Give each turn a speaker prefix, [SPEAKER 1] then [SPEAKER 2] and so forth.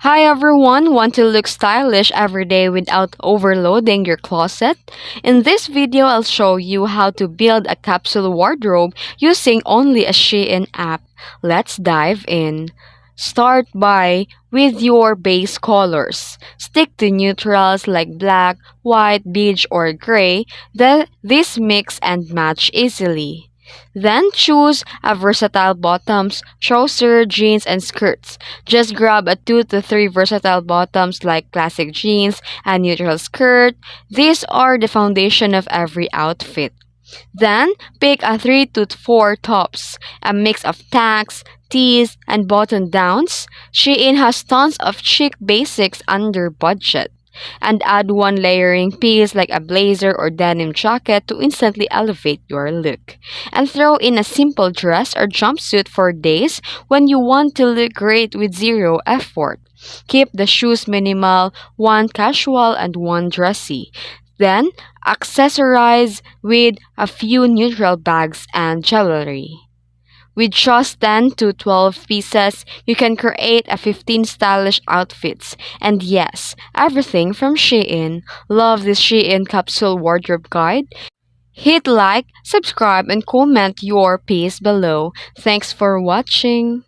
[SPEAKER 1] Hi everyone, want to look stylish every day without overloading your closet? In this video, I'll show you how to build a capsule wardrobe using only a SHEIN app. Let's dive in. Start with your base colors. Stick to neutrals like black, white, beige, or gray. This mix and match easily. Then choose a versatile bottoms, trouser, jeans, and skirts. Just grab a 2 to 3 versatile bottoms like classic jeans and neutral skirt. These are the foundation of every outfit. Then pick a 3 to 4 tops, a mix of tanks, tees, and button downs. Shein has tons of chic basics under budget. And add one layering piece like a blazer or denim jacket to instantly elevate your look. And throw in a simple dress or jumpsuit for days when you want to look great with zero effort. Keep the shoes minimal, one casual and one dressy. Then, accessorize with a few neutral bags and jewelry. With just 10 to 12 pieces, you can create a 15 stylish outfits. And yes, everything from Shein. Love this Shein capsule wardrobe guide? Hit like, subscribe, and comment your piece below. Thanks for watching.